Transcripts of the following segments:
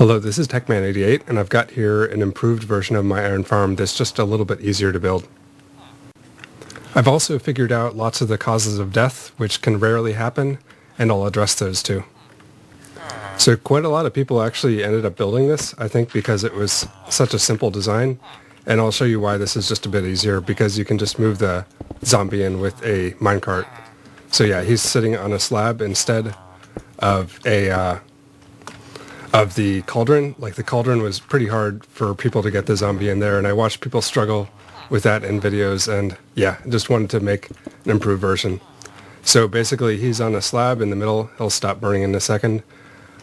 Hello, this is Techman88, and I've got here an improved version of my iron farm that's just a little bit easier to build. I've also figured out lots of the causes of death, which can rarely happen, and I'll address those too. So quite a lot of people actually ended up building this, I think because it was such a simple design, and I'll show you why this is just a bit easier, because you can just move the zombie in with a minecart. So yeah, he's sitting on a slab instead of the cauldron. Like, the cauldron was pretty hard for people to get the zombie in there, and I watched people struggle with that in videos, and yeah, just wanted to make an improved version. So basically he's on a slab in the middle. He'll stop burning in a second.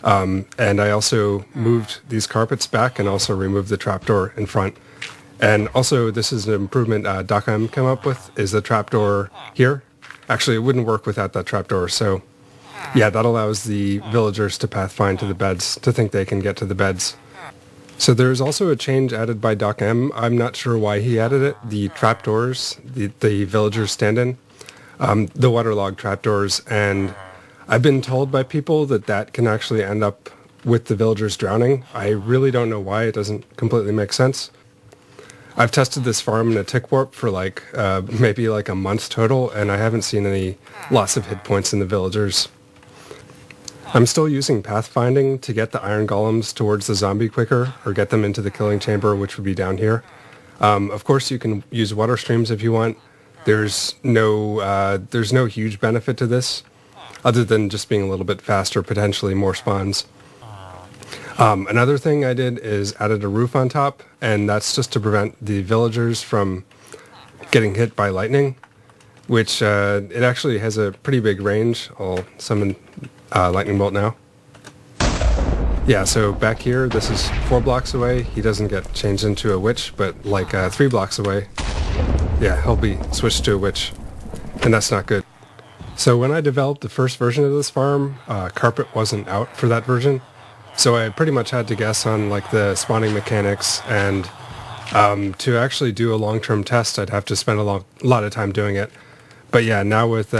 And I also moved these carpets back and also removed the trapdoor in front. And also, this is an improvement DocM came up with, is the trapdoor here. Actually, it wouldn't work without that trapdoor, so yeah, that allows the villagers to pathfind to the beds, to think they can get to the beds. So there's also a change added by DocM. I'm not sure why he added it. The trapdoors, the villagers stand in, the waterlogged trapdoors, and I've been told by people that that can actually end up with the villagers drowning. I really don't know why. It doesn't completely make sense. I've tested this farm in a tick warp for maybe a month total, and I haven't seen any loss of hit points in the villagers. I'm still using Pathfinding to get the iron golems towards the zombie quicker, or get them into the killing chamber, which would be down here. Of course, you can use water streams if you want. There's no huge benefit to this, other than just being a little bit faster, potentially more spawns. Another thing I did is added a roof on top, and that's just to prevent the villagers from getting hit by lightning, which it actually has a pretty big range. I'll summon lightning bolt now. Yeah, so back here, this is 4 blocks away. He doesn't get changed into a witch, but 3 blocks away, yeah, he'll be switched to a witch, and that's not good. So when I developed the first version of this farm, carpet wasn't out for that version, so I pretty much had to guess on the spawning mechanics, and to actually do a long-term test, I'd have to spend a lot of time doing it. But yeah, now with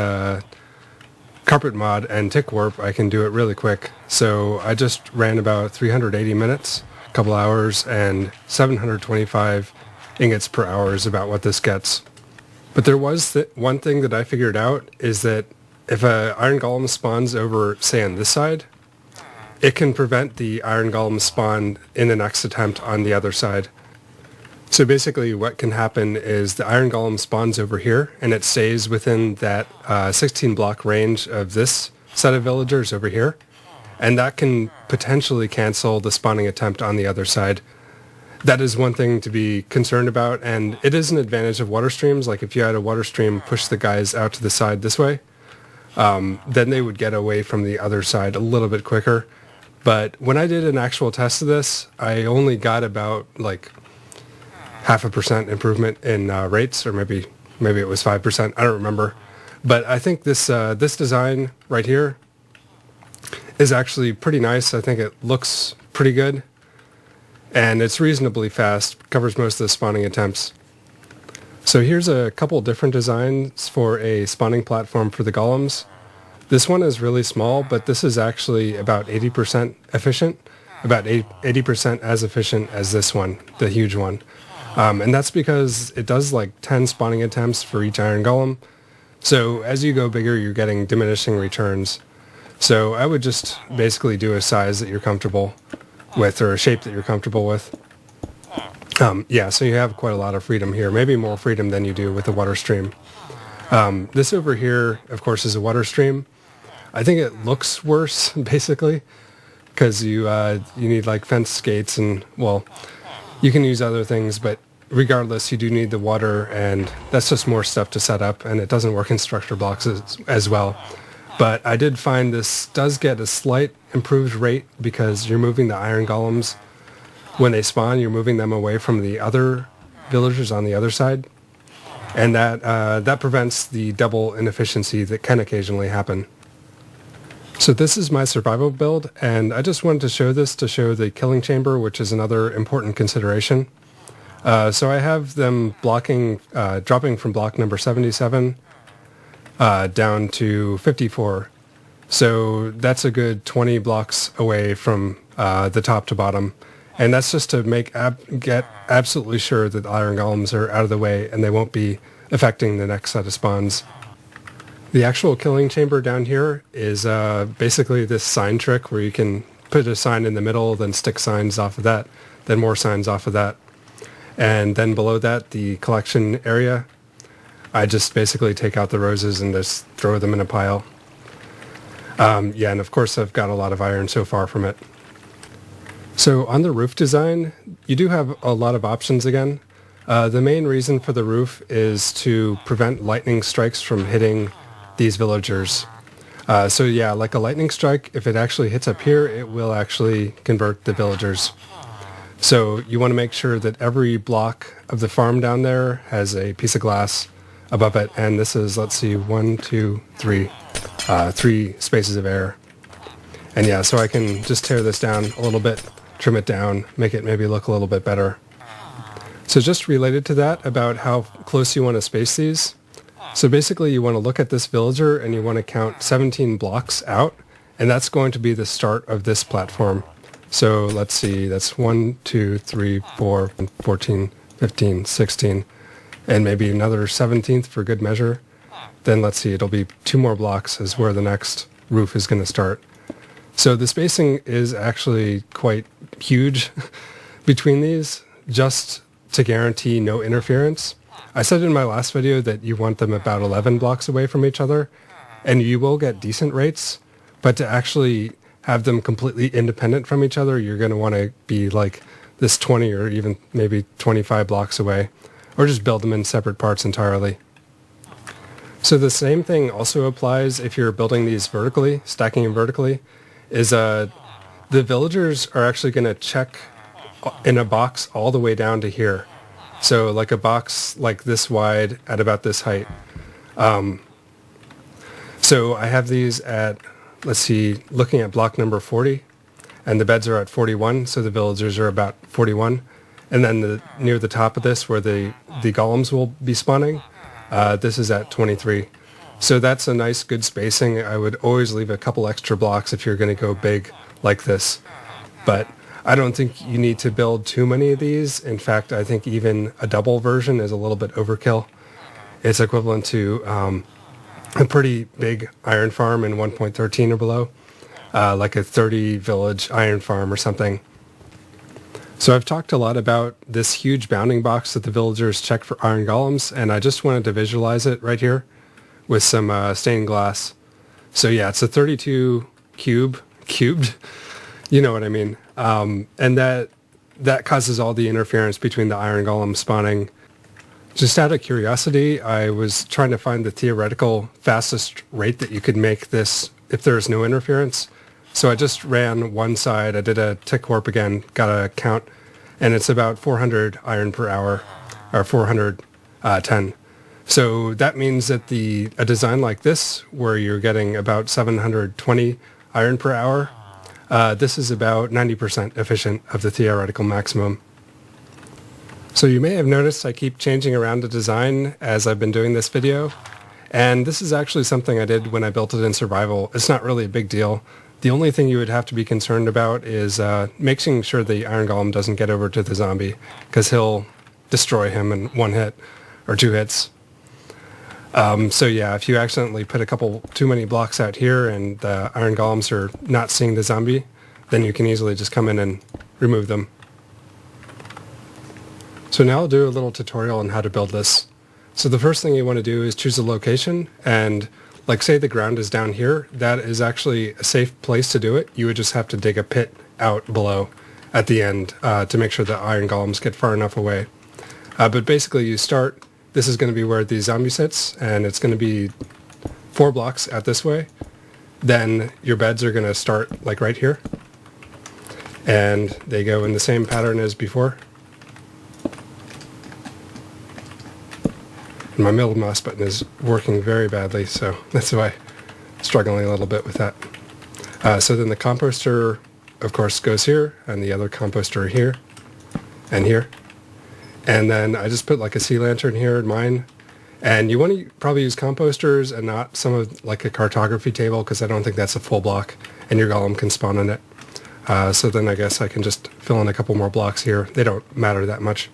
carpet mod and tick warp, I can do it really quick. So I just ran about 380 minutes, a couple hours, and 725 ingots per hour is about what this gets. But there was one thing that I figured out, is that if an iron golem spawns over, say, on this side, it can prevent the iron golem spawn in the next attempt on the other side. So basically what can happen is the iron golem spawns over here, and it stays within that 16 block range of this set of villagers over here, and that can potentially cancel the spawning attempt on the other side. That is one thing to be concerned about, and it is an advantage of water streams. Like, if you had a water stream push the guys out to the side this way, then they would get away from the other side a little bit quicker. But when I did an actual test of this, I only got about 0.5% improvement in rates, or maybe it was 5%. I don't remember. But I think this design right here is actually pretty nice. I think it looks pretty good, and it's reasonably fast. Covers most of the spawning attempts. So here's a couple different designs for a spawning platform for the golems. This one is really small, but this is actually about 80% efficient, about 80% as efficient as this one, the huge one. And that's because it does 10 spawning attempts for each iron golem. So as you go bigger, you're getting diminishing returns. So I would just basically do a size that you're comfortable with, or a shape that you're comfortable with. Yeah, so you have quite a lot of freedom here, maybe more freedom than you do with a water stream. This over here, of course, is a water stream. I think it looks worse, basically, because you need fence gates, and, well, you can use other things, but regardless, you do need the water, and that's just more stuff to set up, and it doesn't work in structure blocks as well. But I did find this does get a slight improved rate, because you're moving the iron golems. When they spawn, you're moving them away from the other villagers on the other side, and that prevents the double inefficiency that can occasionally happen. So this is my survival build, and I just wanted to show this to show the killing chamber, which is another important consideration. So I have them dropping from block number 77 down to 54. So that's a good 20 blocks away from the top to bottom. And that's just to get absolutely sure that the iron golems are out of the way and they won't be affecting the next set of spawns. The actual killing chamber down here is basically this sign trick where you can put a sign in the middle, then stick signs off of that, then more signs off of that. And then below that, the collection area, I just basically take out the roses and just throw them in a pile. Yeah, and of course I've got a lot of iron so far from it. So on the roof design, you do have a lot of options again. The main reason for the roof is to prevent lightning strikes from hitting these villagers. So yeah, like a lightning strike, if it actually hits up here, it will actually convert the villagers. So you want to make sure that every block of the farm down there has a piece of glass above it. And this is, let's see, 1, 2, 3, 3 spaces of air. And yeah, so I can just tear this down a little bit, trim it down, make it maybe look a little bit better. So just related to that, about how close you want to space these. So basically you want to look at this villager and you want to count 17 blocks out, and that's going to be the start of this platform. So let's see, that's 1, 2, 3, 4, 14, 15, 16, and maybe another 17th for good measure. Then let's see, it'll be 2 more blocks is where the next roof is going to start. So the spacing is actually quite huge between these, just to guarantee no interference. I said in my last video that you want them about 11 blocks away from each other, and you will get decent rates, but to actually have them completely independent from each other, you're going to want to be like this 20 or even maybe 25 blocks away, or just build them in separate parts entirely. So the same thing also applies if you're building these vertically, stacking them vertically, is the villagers are actually going to check in a box all the way down to here. So like a box like this wide at about this height. So I have these at, let's see, looking at block number 40, and the beds are at 41, so the villagers are about 41. And then near the top of this, where the golems will be spawning, this is at 23. So that's a nice, good spacing. I would always leave a couple extra blocks if you're going to go big like this. But I don't think you need to build too many of these. In fact, I think even a double version is a little bit overkill. It's equivalent to a pretty big iron farm in 1.13 or below, like a 30 village iron farm or something. So I've talked a lot about this huge bounding box that the villagers check for iron golems, and I just wanted to visualize it right here with some stained glass. So yeah, it's a 32 cubed, you know what I mean. And that causes all the interference between the iron golem spawning. Just out of curiosity, I was trying to find the theoretical fastest rate that you could make this if there's no interference. So I just ran one side, I did a tick warp again, got a count, and it's about 400 iron per hour, or 410. So that means that a design like this, where you're getting about 720 iron per hour, this is about 90% efficient of the theoretical maximum. So you may have noticed I keep changing around the design as I've been doing this video, and this is actually something I did when I built it in survival. It's not really a big deal. The only thing you would have to be concerned about is making sure the iron golem doesn't get over to the zombie, because he'll destroy him in one hit or two hits. So yeah, if you accidentally put a couple too many blocks out here and the iron golems are not seeing the zombie, then you can easily just come in and remove them. So now I'll do a little tutorial on how to build this. So the first thing you want to do is choose a location, and like say the ground is down here, that is actually a safe place to do it. You would just have to dig a pit out below at the end to make sure the iron golems get far enough away. But basically you start, this is going to be where the zombie sits, and it's going to be 4 blocks out this way. Then your beds are going to start like right here, and they go in the same pattern as before. And my middle mouse button is working very badly, so that's why I'm struggling a little bit with that. So then the composter, of course, goes here, and the other composter here, and here. And then I just put like a sea lantern here in mine. And you want to probably use composters and not some of like a cartography table, because I don't think that's a full block, and your golem can spawn on it. So then I guess I can just fill in a couple more blocks here. They don't matter that much.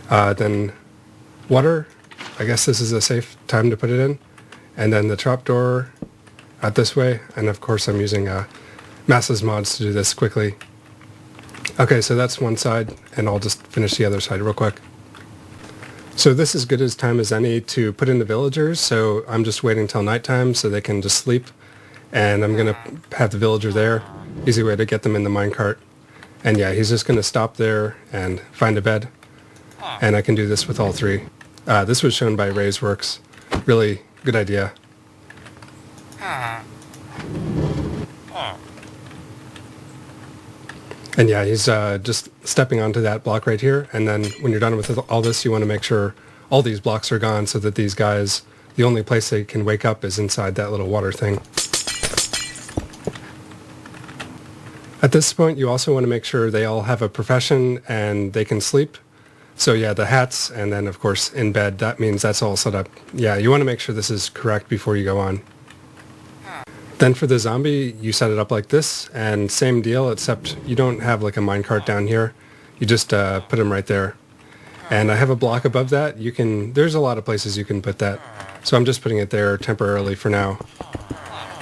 Then water, I guess this is a safe time to put it in. And then the trapdoor out this way. And of course I'm using Masses mods to do this quickly. Okay, so that's one side, and I'll just finish the other side real quick. So this is good as time as any to put in the villagers, so I'm just waiting till nighttime so they can just sleep. And I'm going to have the villager there. Easy way to get them in the minecart. And yeah, he's just going to stop there and find a bed. And I can do this with all three. This was shown by Ray's Works. Really good idea. And yeah, he's just stepping onto that block right here. And then when you're done with all this, you want to make sure all these blocks are gone so that these guys, the only place they can wake up is inside that little water thing. At this point, you also want to make sure they all have a profession and they can sleep. So yeah, the hats, and then of course in bed, that means that's all set up. Yeah, you want to make sure this is correct before you go on. Then for the zombie, you set it up like this, and same deal, except you don't have like a minecart down here. You just put them right there. And I have a block above that. There's a lot of places you can put that. So I'm just putting it there temporarily for now.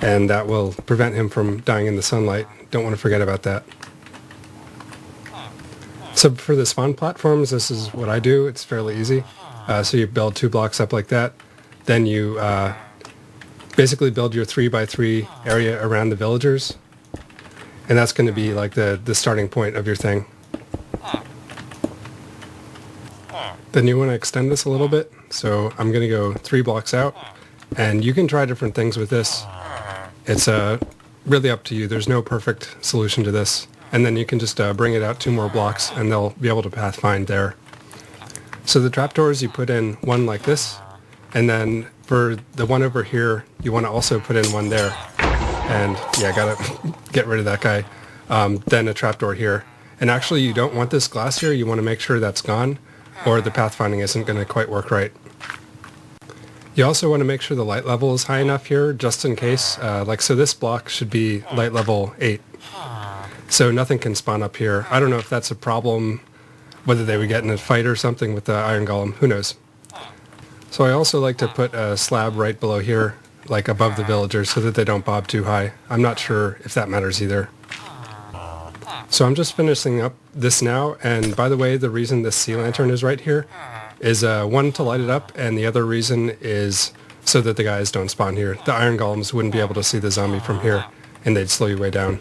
And that will prevent him from dying in the sunlight. Don't want to forget about that. So for the spawn platforms, this is what I do. It's fairly easy. So you build 2 blocks up like that. Then you basically build your 3x3 area around the villagers. And that's going to be like the starting point of your thing. Then you want to extend this a little bit. So I'm going to go 3 blocks out. And you can try different things with this. It's really up to you. There's no perfect solution to this. And then you can just bring it out 2 more blocks and they'll be able to pathfind there. So the trapdoors, you put in one like this. And then for the one over here, you want to also put in one there. And yeah, gotta get rid of that guy. Then a trapdoor here. And actually you don't want this glass here. You want to make sure that's gone or the pathfinding isn't going to quite work right. You also want to make sure the light level is high enough here just in case. So this block should be light level 8. So nothing can spawn up here. I don't know if that's a problem, whether they would get in a fight or something with the iron golem. Who knows? So I also like to put a slab right below here, like above the villagers, so that they don't bob too high. I'm not sure if that matters either. So I'm just finishing up this now, and by the way, the reason this sea lantern is right here is one, to light it up, and the other reason is so that the guys don't spawn here. The iron golems wouldn't be able to see the zombie from here, and they'd slow you way down.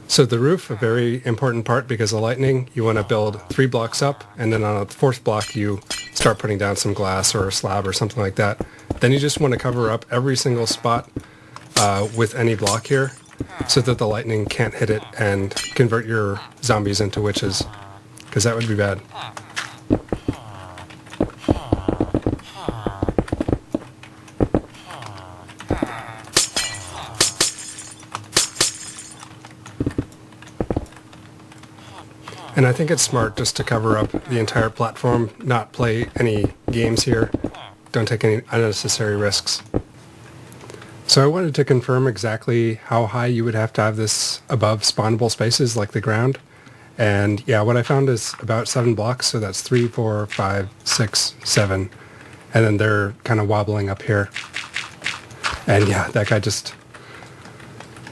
So the roof, a very important part because of lightning. You want to build 3 blocks up, and then on the 4th block you start putting down some glass or a slab or something like that. Then you just want to cover up every single spot with any block here so that the lightning can't hit it and convert your zombies into witches, because that would be bad. And I think it's smart just to cover up the entire platform, not play any games here. Don't take any unnecessary risks. So I wanted to confirm exactly how high you would have to have this above spawnable spaces like the ground. And yeah, what I found is about 7 blocks, so that's 3, 4, 5, 6, 7. And then they're kind of wobbling up here. And yeah, that guy just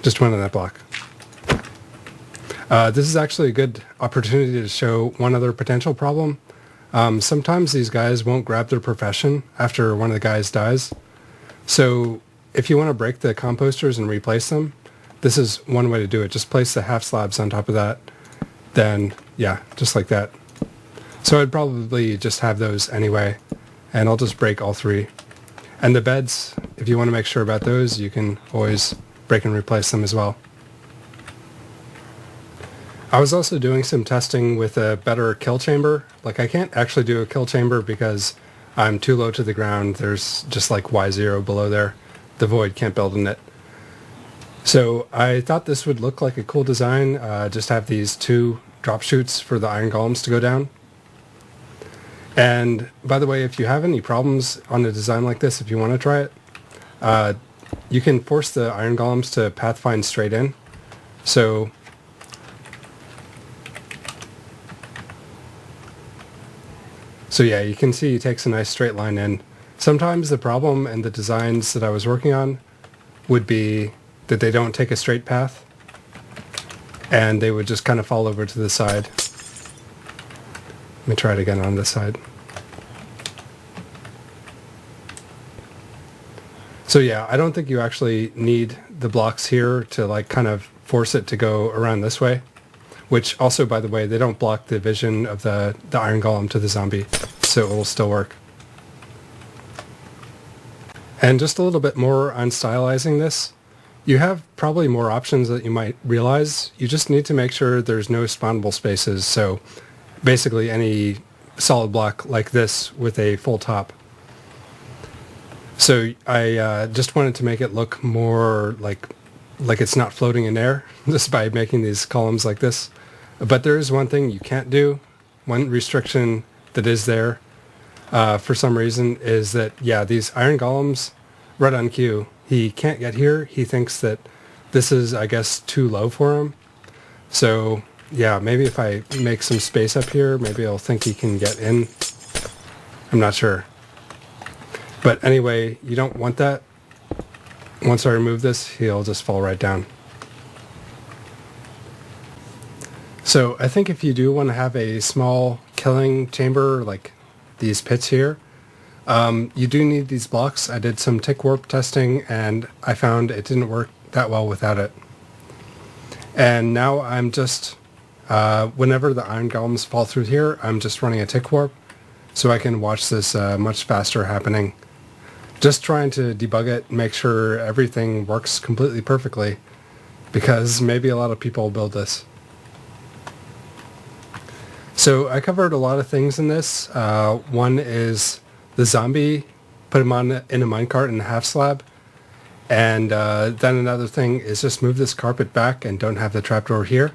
went on that block. This is actually a good opportunity to show one other potential problem. Sometimes these guys won't grab their profession after one of the guys dies. So if you want to break the composters and replace them, this is one way to do it. Just place the half slabs on top of that. Then, yeah, just like that. So I'd probably just have those anyway. And I'll just break all 3. And the beds, if you want to make sure about those, you can always break and replace them as well. I was also doing some testing with a better kill chamber. Like, I can't actually do a kill chamber because I'm too low to the ground. There's just like Y0 below there. The void can't build in it. So I thought this would look like a cool design. Just have these 2 drop chutes for the iron golems to go down. And by the way, if you have any problems on a design like this, if you want to try it, you can force the iron golems to pathfind straight in. So yeah, you can see he takes a nice straight line in. Sometimes the problem in the designs that I was working on would be that they don't take a straight path, and they would just kind of fall over to the side. Let me try it again on this side. So yeah, I don't think you actually need the blocks here to like kind of force it to go around this way, which also, by the way, they don't block the vision of the iron golem to the zombie, so it will still work. And just a little bit more on stylizing this, you have probably more options that you might realize. You just need to make sure there's no spawnable spaces, so basically any solid block like this with a full top. So I just wanted to make it look more like it's not floating in air just by making these columns like this. But there is one thing you can't do, one restriction that is there for some reason, is that, yeah, these iron golems, right on cue, he can't get here. He thinks that this is, I guess, too low for him. So yeah, maybe if I make some space up here, maybe I'll think he can get in. I'm not sure. But anyway, you don't want that. Once I remove this, he'll just fall right down. So I think if you do want to have a small killing chamber like these pits here, you do need these blocks. I did some tick warp testing and I found it didn't work that well without it. And now I'm just, whenever the iron golems fall through here, I'm just running a tick warp so I can watch this much faster happening. Just trying to debug it, make sure everything works completely perfectly, because maybe a lot of people build this. So I covered a lot of things in this. One is the zombie, put him on in a minecart in a half slab. And then another thing is just move this carpet back and don't have the trapdoor here.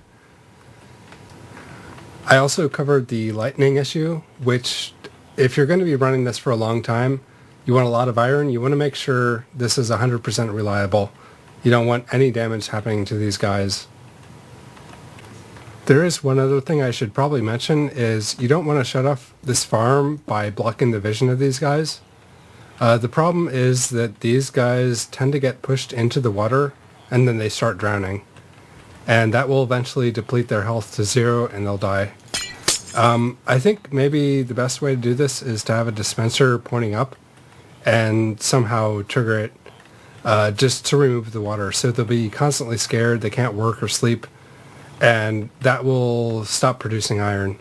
I also covered the lightning issue, which if you're going to be running this for a long time, you want a lot of iron. You want to make sure this is 100% reliable. You don't want any damage happening to these guys. There is one other thing I should probably mention is you don't want to shut off this farm by blocking the vision of these guys. The problem is that these guys tend to get pushed into the water and then they start drowning. And that will eventually deplete their health to 0 and they'll die. I think maybe the best way to do this is to have a dispenser pointing up and somehow trigger it just to remove the water. So they'll be constantly scared, they can't work or sleep, and that will stop producing iron.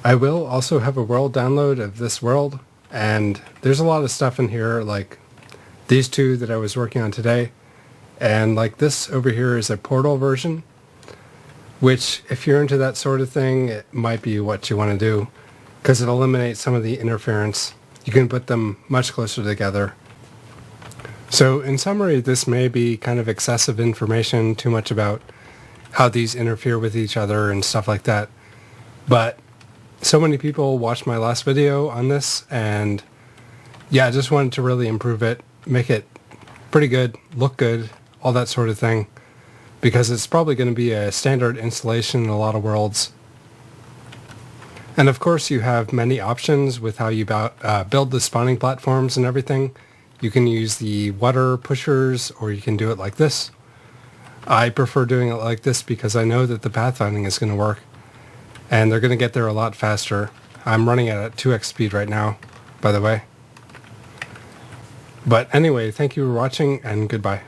I will also have a world download of this world, and there's a lot of stuff in here, like these two that I was working on today, and like this over here is a portal version, which if you're into that sort of thing, it might be what you want to do, because it eliminates some of the interference. You can put them much closer together. So in summary, this may be kind of excessive information, too much about how these interfere with each other and stuff like that. But so many people watched my last video on this, and yeah, I just wanted to really improve it, make it pretty good, look good, all that sort of thing, because it's probably going to be a standard installation in a lot of worlds. And of course you have many options with how you build the spawning platforms and everything. You can use the water pushers, or you can do it like this. I prefer doing it like this because I know that the pathfinding is going to work. And they're going to get there a lot faster. I'm running at 2x speed right now, by the way. But anyway, thank you for watching, and goodbye.